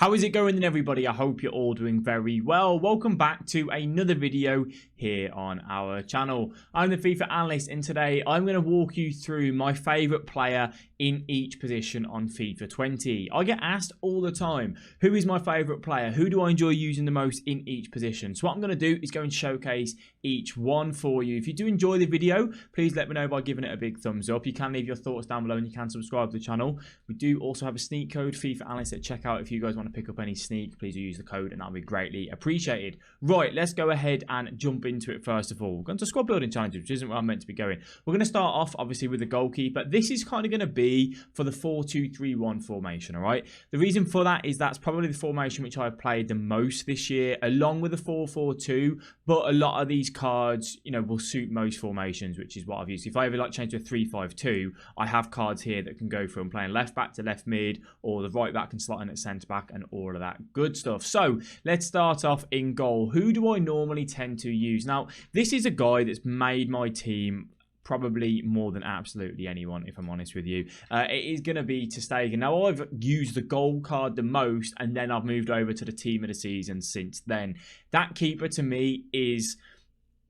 How is it going then, everybody? I hope you're all doing very well. Welcome back to another video here on our channel. I'm the FIFA Analyst, and today I'm going to walk you through my favourite player in each position on FIFA 20. I get asked all the time, who is my favourite player? Who do I enjoy using the most in each position? So what I'm going to do is go and showcase each one for you. If you do enjoy the video, please let me know by giving it a big thumbs up. You can leave your thoughts down below and you can subscribe to the channel. We do also have a sneak code, FIFA Analyst, at checkout. If you guys want to pick up any sneak, please do use the code and that'll be greatly appreciated. Right, let's go ahead and jump into it first of all. We're going to squad building challenges, which isn't where I'm meant to be going. We're going to start off obviously with the goalkeeper. This is kind of going to be for the 4-2-3-1 formation, all right? The reason for that is that's probably the formation which I've played the most this year, along with the 4-4-2, but a lot of these cards, you know, will suit most formations, which is what I've used. If I ever like change to a 3-5-2, I have cards here that can go from playing left back to left mid, or the right back and slot in at centre back, and all of that good stuff. So let's start off in goal. Who do I normally tend to use? Now, this is a guy that's made my team probably more than absolutely anyone, if I'm honest with you. It is going to be Ter Stegen. Now, I've used the gold card the most, and then I've moved over to the team of the season since then. That keeper, to me, is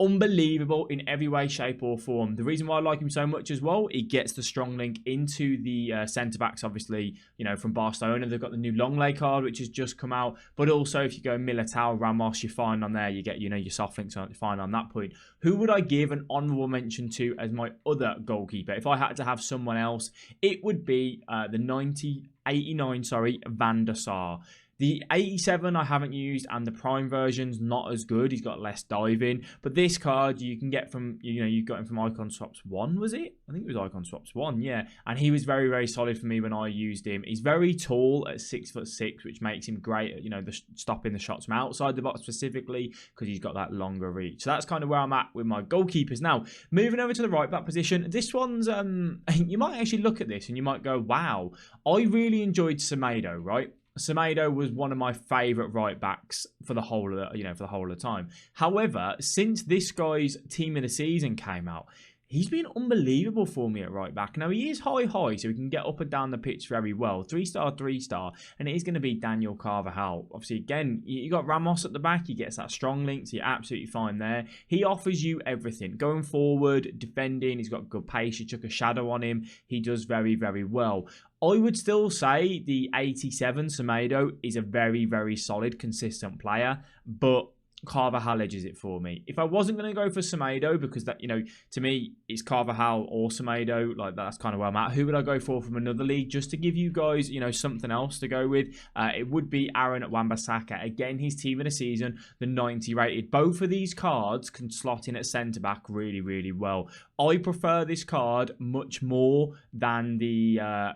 unbelievable in every way, shape or form. The reason why I like him so much as well, he gets the strong link into the centre-backs, obviously, you know, from Barcelona. They've got the new long lay card, which has just come out. But also, if you go Militao, Ramos, you're fine on there. You get, you know, your soft links are fine on that point. Who would I give an honourable mention to as my other goalkeeper? If I had to have someone else, it would be the 89, Van der Sar. The 87 I haven't used, and the Prime version's not as good. He's got less diving. But this card you can get from, you know, you got him from Icon Swaps 1, was it? I think it was Icon Swaps 1, yeah. And he was very, very solid for me when I used him. He's very tall at 6'6", which makes him great at, you know, stopping the shots from outside the box specifically, because he's got that longer reach. So that's kind of where I'm at with my goalkeepers. Now, moving over to the right back position, this one's, you might actually look at this and you might go, wow, I really enjoyed Semedo, right? Semedo was one of my favourite right backs for the whole of the, you know, for the whole of the time. However, since this guy's team of the season came out, he's been unbelievable for me at right back. Now, he is high, so he can get up and down the pitch very well. 3-star, and it is going to be Daniel Carvajal. Obviously, again, you got Ramos at the back. He gets that strong link, so you're absolutely fine there. He offers you everything. Going forward, defending, he's got good pace. You chuck a shadow on him. He does very, very well. I would still say the 87 Semedo is a very, very solid, consistent player, but Carvajal edges it for me. If I wasn't going to go for Semedo, because that, you know, to me, it's Carvajal or Semedo, like that's kind of where I'm at. Who would I go for from another league? Just to give you guys, you know, something else to go with, it would be Aaron Wan-Bissaka. Again, his team of the season, the 90 rated. Both of these cards can slot in at centre-back really, really well. I prefer this card much more than the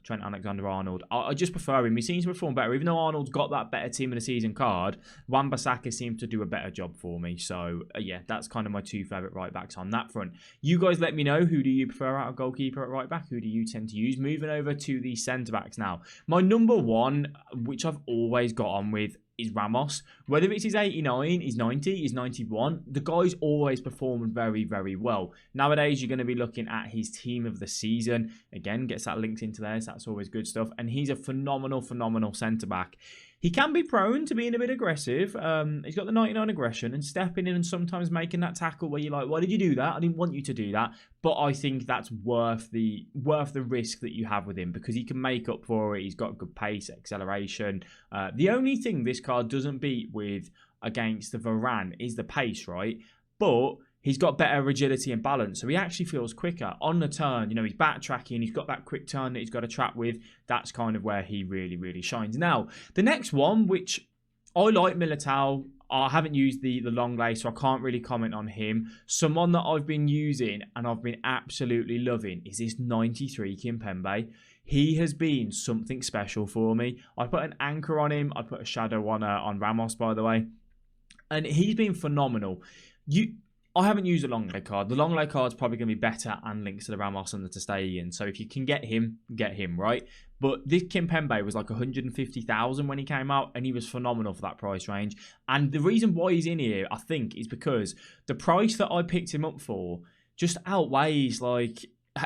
Trent Alexander-Arnold. I just prefer him. He seems to perform better. Even though Arnold's got that better team of the season card, Wan-Bissaka seems to do a better job for me. So, yeah, that's kind of my two favourite right backs on that front. You guys let me know, who do you prefer out of goalkeeper at right back? Who do you tend to use? Moving over to the centre-backs now. My number one, which I've always got on with, is Ramos. Whether it's his 89, his 90, his 91, the guy's always performed very, very well. Nowadays, you're going to be looking at his team of the season. Again, gets that linked into there, so that's always good stuff. And he's a phenomenal, phenomenal centre-back. He can be prone to being a bit aggressive. He's got the 99 aggression and stepping in and sometimes making that tackle where you're like, why did you do that? I didn't want you to do that. But I think that's worth the risk that you have with him, because he can make up for it. He's got good pace, acceleration. The only thing this card doesn't beat with against the Varane is the pace, right? But he's got better agility and balance, so he actually feels quicker on the turn. You know, he's backtracking, he's got that quick turn that he's got to trap with. That's kind of where he really, really shines. Now, the next one, which I like, Militao. I haven't used the long lay, so I can't really comment on him. Someone that I've been using and I've been absolutely loving is this 93 Kimpembe. He has been something special for me. I put an anchor on him. I put a shadow on Ramos, by the way. And he's been phenomenal. I haven't used a long lay card. The long lay card's probably going to be better and links to the Ramos and the Ter Stegen. So if you can get him, right? But this Kimpembe was like 150,000 when he came out, and he was phenomenal for that price range. And the reason why he's in here, I think, is because the price that I picked him up for just outweighs, like,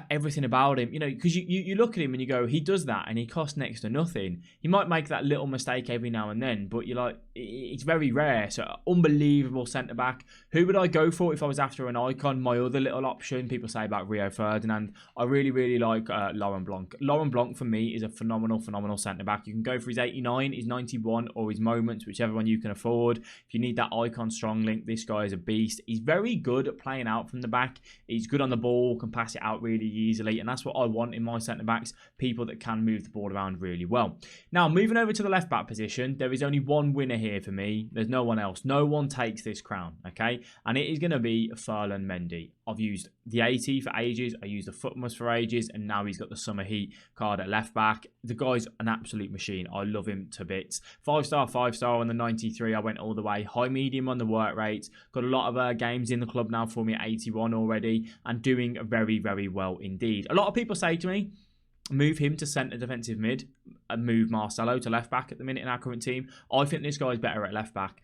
everything about him, because you look at him and you go, he does that and he costs next to nothing. He might make that little mistake every now and then, but you're like, it's very rare. So unbelievable centre-back. Who would I go for if I was after an icon? My other little option, people say about Rio Ferdinand. I really, really like Laurent Blanc. Laurent Blanc for me is a phenomenal centre-back. You can go for his 89, his 91, or his moments, whichever one you can afford. If you need that icon strong link, this guy is a beast. He's very good at playing out from the back. He's good on the ball, can pass it out really easily, and that's what I want in my centre-backs, people that can move the ball around really well. Now, moving over to the left-back position, there is only one winner here for me. There's no one else. No one takes this crown, okay? And it is going to be Ferland Mendy. I've used the 80 for ages, I used the Footmus for ages, and now he's got the Summer Heat card at left-back. The guy's an absolute machine. I love him to bits. 5-star, 5-star on the 93, I went all the way. High medium on the work rates. Got a lot of games in the club now for me at 81 already, and doing very, very well indeed. A lot of people say to me, move him to centre defensive mid and move Marcelo to left back at the minute in our current team. I think this guy's better at left back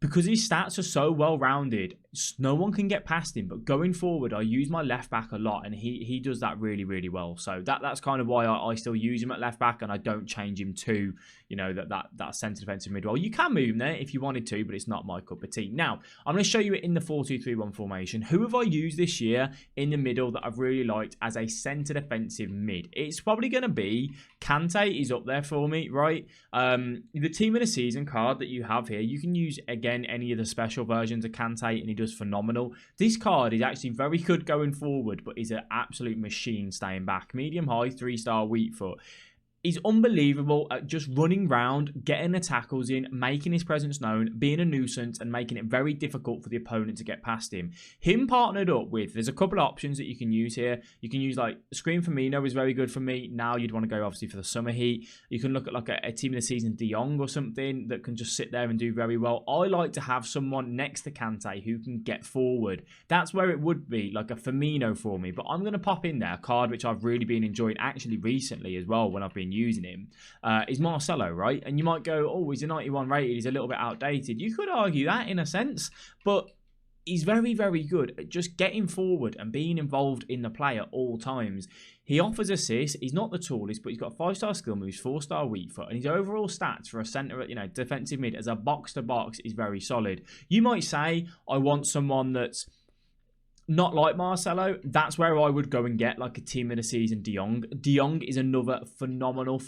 because his stats are so well rounded. No one can get past him, but going forward, I use my left back a lot, and he does that really, really well. So that's kind of why I still use him at left back, and I don't change him to that centre defensive mid role. You can move him there if you wanted to, but it's not my cup of tea. Now I'm going to show you it in the 4-2-3-1 formation. Who have I used this year in the middle that I've really liked as a centre defensive mid? It's probably going to be Kante. Is up there for me, right? The team of the season card that you have here, you can use again any of the special versions of Kante, and he does phenomenal. This card is actually very good going forward, but is an absolute machine staying back. Medium high, 3-star, weak foot. He's unbelievable at just running round, getting the tackles in, making his presence known, being a nuisance, and making it very difficult for the opponent to get past him. Him partnered up with, there's a couple of options that you can use here. You can use like Screen Firmino is very good for me. Now you'd want to go obviously for the Summer Heat. You can look at like a team of the season De Jong or something that can just sit there and do very well. I like to have someone next to Kante who can get forward. That's where it would be like a Firmino for me. But I'm going to pop in there a card which I've really been enjoying actually recently as well when I've been using him, is Marcelo, right? And you might go, oh, he's a 91 rated, he's a little bit outdated. You could argue that in a sense, but he's very, very good at just getting forward and being involved in the play at all times. He offers assists. He's not the tallest, but he's got 5-star skill moves, 4-star weak foot, and his overall stats for a centre, defensive mid as a box-to-box is very solid. You might say, I want someone that's not like Marcelo. That's where I would go and get like a team of the season De Jong. De Jong is another phenomenal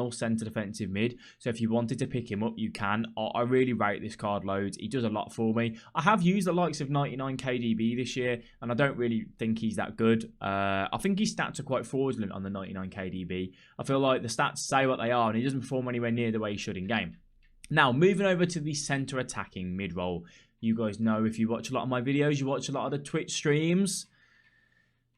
centre defensive mid. So if you wanted to pick him up, you can. I really rate this card loads. He does a lot for me. I have used the likes of 99 KDB this year, and I don't really think he's that good. I think his stats are quite fraudulent on the 99 KDB. I feel like the stats say what they are, and he doesn't perform anywhere near the way he should in game. Now, moving over to the centre attacking mid role. You guys know, if you watch a lot of my videos, you watch a lot of the Twitch streams,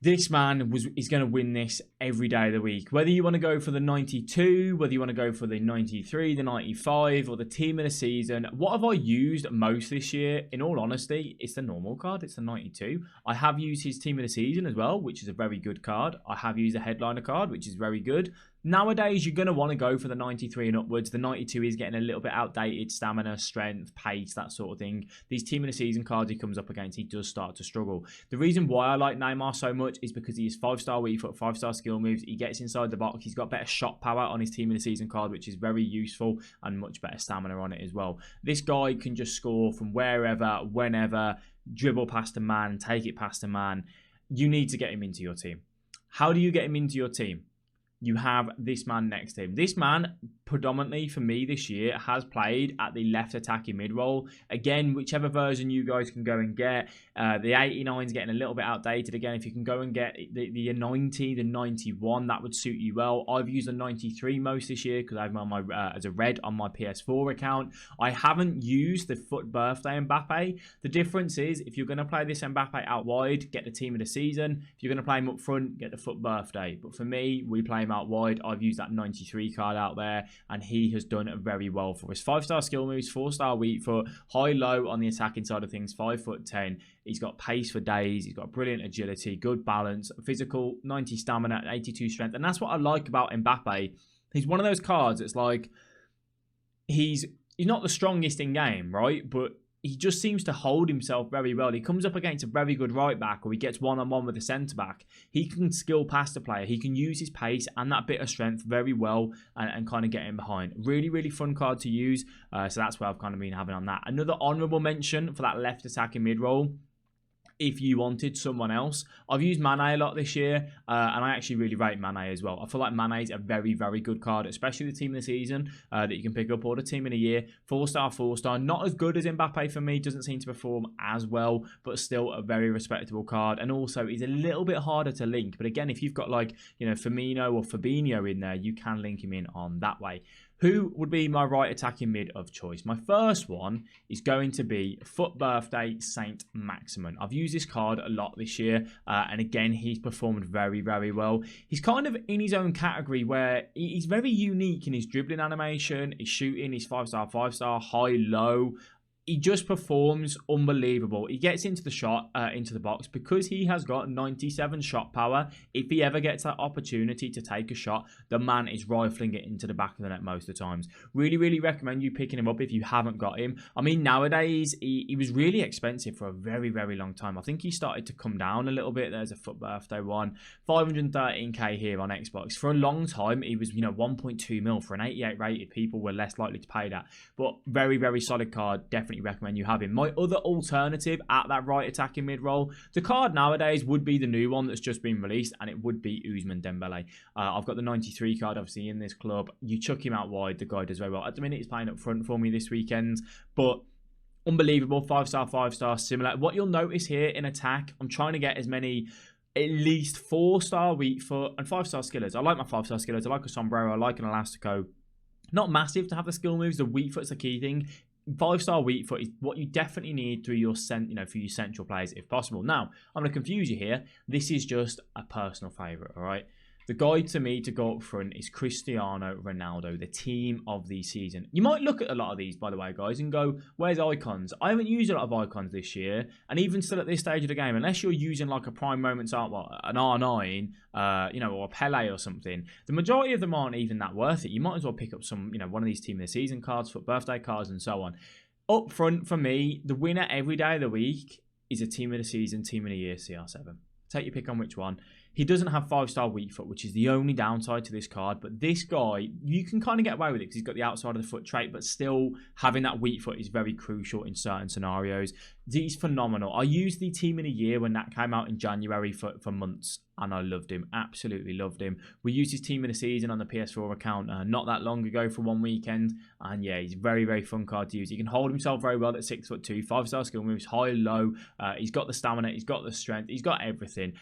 this man is going to win this every day of the week. Whether you want to go for the 92, whether you want to go for the 93, the 95, or the team of the season, what have I used most this year? In all honesty, it's the normal card. It's the 92. I have used his team of the season as well, which is a very good card. I have used a headliner card, which is very good. Nowadays, you're going to want to go for the 93 and upwards. The 92 is getting a little bit outdated. Stamina, strength, pace, that sort of thing. These team of the season cards he comes up against, he does start to struggle. The reason why I like Neymar so much is because he is 5-star weak foot, 5-star skill moves. He gets inside the box. He's got better shot power on his team of the season card, which is very useful, and much better stamina on it as well. This guy can just score from wherever, whenever, dribble past a man, take it past a man. You need to get him into your team. How do you get him into your team? You have this man next to him. This man, predominantly for me this year, has played at the left attacking mid role. Again, whichever version you guys can go and get. The 89 is getting a little bit outdated. Again, if you can go and get the 90, the 91, that would suit you well. I've used the 93 most this year because I have him on my as a red on my PS4 account. I haven't used the foot birthday Mbappe. The difference is, if you're going to play this Mbappe out wide, get the team of the season. If you're going to play him up front, get the foot birthday. But for me, we play him out wide. I've used that 93 card out there, and he has done very well for us. 5-star skill moves, 4-star weak foot, high-low on the attacking side of things, 5'10". He's got pace for days. He's got brilliant agility, good balance, physical, 90 stamina, 82 strength. And that's what I like about Mbappe. He's one of those cards that's like, he's not the strongest in game, right? But he just seems to hold himself very well. He comes up against a very good right back, or he gets one-on-one with a centre-back. He can skill past the player. He can use his pace and that bit of strength very well and kind of get in behind. Really, really fun card to use. So that's what I've kind of been having on that. Another honourable mention for that left attacking mid-roll, if you wanted someone else. I've used Mane a lot this year, and I actually really rate Mane as well. I feel like Mane is a very, very good card, especially the team of the season that you can pick up, or the team in a year. 4-star, 4-star. Not as good as Mbappe for me. Doesn't seem to perform as well, but still a very respectable card. And also, he's a little bit harder to link. But again, if you've got like, Firmino or Fabinho in there, you can link him in on that way. Who would be my right attacking mid of choice? My first one is going to be Foot Birthday Saint Maximin. I've used this card a lot this year, and again, he's performed very, very well. He's kind of in his own category where he's very unique in his dribbling animation, his shooting, his 5-star, 5-star, high, low. He just performs unbelievable. He gets into the shot, into the box, because he has got 97 shot power. If he ever gets that opportunity to take a shot, the man is rifling it into the back of the net most of the times. Really, really recommend you picking him up if you haven't got him. I mean, nowadays, he was really expensive for a very, very long time. I think he started to come down a little bit. There's a Foot Birthday one. 513k here on Xbox. For a long time, he was, 1.2 mil for an 88 rated. People were less likely to pay that. But very, very solid card. Definitely recommend you have him. My other alternative at that right attacking mid-roll, the card nowadays would be the new one that's just been released, and it would be Ousmane Dembele. I've got the 93 card obviously in this club. You chuck him out wide, the guy does very well. At the minute, he's playing up front for me this weekend, but unbelievable. 5-star, 5-star, similar. What you'll notice here in attack, I'm trying to get as many, at least 4-star weak foot and 5-star skillers. I like my 5-star skillers. I like a sombrero. I like an elastico. Not massive to have the skill moves. The weak foot's the key thing. 5-star weak foot is what you definitely need through your for your central players if possible. Now, I'm going to confuse you here. This is just a personal favourite, all right? The guy to me to go up front is Cristiano Ronaldo, the team of the season. You might look at a lot of these, by the way, guys, and go, where's icons? I haven't used a lot of icons this year, and even still at this stage of the game, unless you're using like a Prime Moments art, an R9, or a Pele or something, the majority of them aren't even that worth it. You might as well pick up some, one of these team of the season cards, Foot Birthday cards, and so on. Up front, for me, the winner every day of the week is a team of the season, team of the year, CR7. Take your pick on which one. He doesn't have 5-star weak foot, which is the only downside to this card. But this guy, you can kind of get away with it because he's got the outside of the foot trait, but still having that weak foot is very crucial in certain scenarios. He's phenomenal. I used the team in a year when that came out in January for months, and I loved him. Absolutely loved him. We used his team of the season on the PS4 account not that long ago for one weekend, and yeah, he's a very, very fun card to use. He can hold himself very well at 6'2", 5-star skill moves, high, low. He's got the stamina, he's got the strength, he's got everything.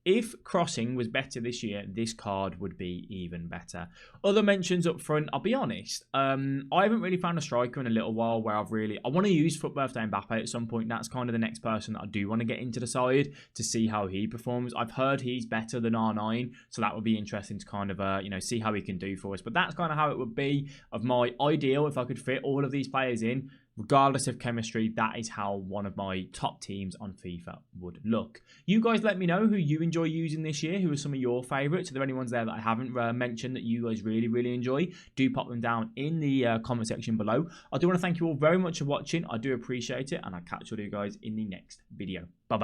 If crossing was better this year, this card would be even better. Other mentions up front, I'll be honest, I haven't really found a striker in a little while where I want to use Foot Birthday Mbappe at some point. That's kind of the next person that I do want to get into the side to see how he performs. I've heard he's better than R9, so that would be interesting to kind of see how he can do for us. But that's kind of how it would be of my ideal if I could fit all of these players in. Regardless of chemistry, that is how one of my top teams on FIFA would look. You guys let me know who you enjoy using this year. Who are some of your favourites? Are there any ones there that I haven't mentioned that you guys really, really enjoy? Do pop them down in the comment section below. I do want to thank you all very much for watching. I do appreciate it, and I'll catch all of you guys in the next video. Bye-bye.